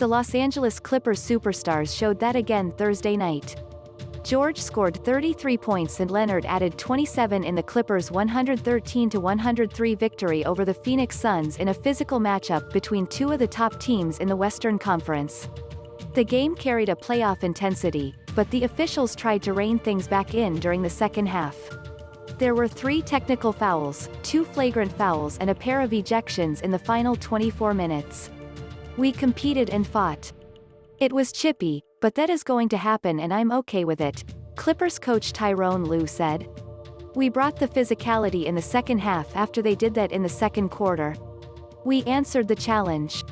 The Los Angeles Clippers superstars showed that again Thursday night. George scored 33 points and Leonard added 27 in the Clippers' 113-103 victory over the Phoenix Suns in a physical matchup between two of the top teams in the Western Conference. The game carried a playoff intensity, but the officials tried to rein things back in during the second half. There were 3 technical fouls, 2 flagrant fouls and a pair of ejections in the final 24 minutes. We competed and fought. It was chippy, but that is going to happen and I'm okay with it, Clippers coach Tyronn Lue said. We brought the physicality in the second half after they did that in the second quarter. We answered the challenge.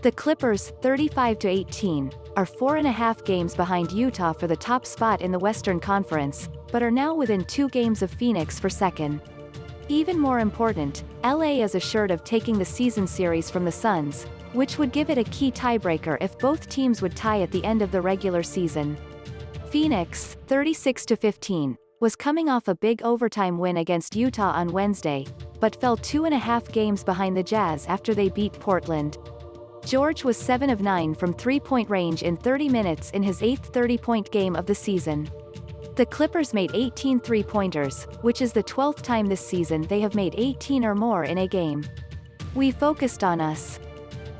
The Clippers, 35-18, are 4.5 games behind Utah for the top spot in the Western Conference, but are now within 2 games of Phoenix for second. Even more important, LA is assured of taking the season series from the Suns, which would give it a key tiebreaker if both teams would tie at the end of the regular season. Phoenix, 36-15, was coming off a big overtime win against Utah on Wednesday, but fell 2.5 games behind the Jazz after they beat Portland. George was 7 of 9 from three-point range in 30 minutes in his 8th 30-point game of the season. The Clippers made 18 three-pointers, which is the 12th time this season they have made 18 or more in a game. We focused on us.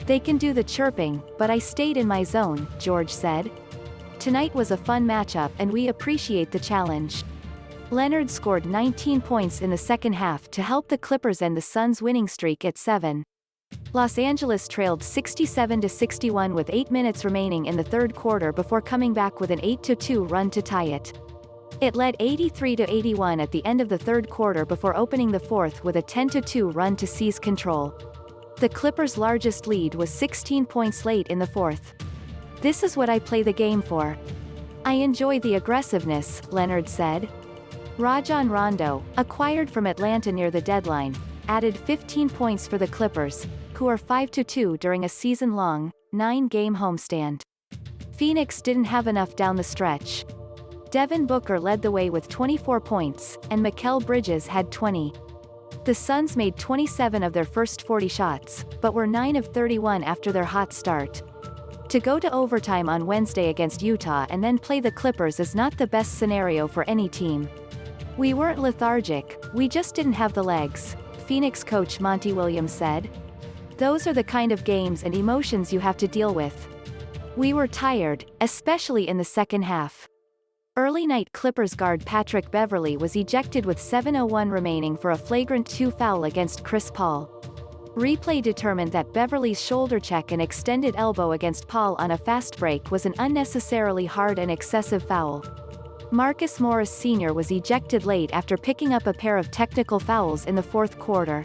They can do the chirping, but I stayed in my zone, George said. Tonight was a fun matchup and we appreciate the challenge. Leonard scored 19 points in the second half to help the Clippers end the Suns' winning streak at 7. Los Angeles trailed 67-61 with 8 minutes remaining in the third quarter before coming back with an 8-2 run to tie it. It led 83-81 at the end of the third quarter before opening the fourth with a 10-2 run to seize control. The Clippers' largest lead was 16 points late in the fourth. This is what I play the game for. I enjoy the aggressiveness, Leonard said. Rajon Rondo, acquired from Atlanta near the deadline, added 15 points for the Clippers, who are 5-2 during a season-long, 9-game homestand. Phoenix didn't have enough down the stretch. Devin Booker led the way with 24 points, and Mikal Bridges had 20. The Suns made 27 of their first 40 shots, but were 9 of 31 after their hot start. To go to overtime on Wednesday against Utah and then play the Clippers is not the best scenario for any team. We weren't lethargic, we just didn't have the legs, Phoenix coach Monty Williams said. Those are the kind of games and emotions you have to deal with. We were tired, especially in the second half. Early night Clippers guard Patrick Beverley was ejected with 7:01 remaining for a flagrant 2 foul against Chris Paul. Replay determined that Beverley's shoulder check and extended elbow against Paul on a fast break was an unnecessarily hard and excessive foul. Marcus Morris Sr. was ejected late after picking up a pair of technical fouls in the fourth quarter.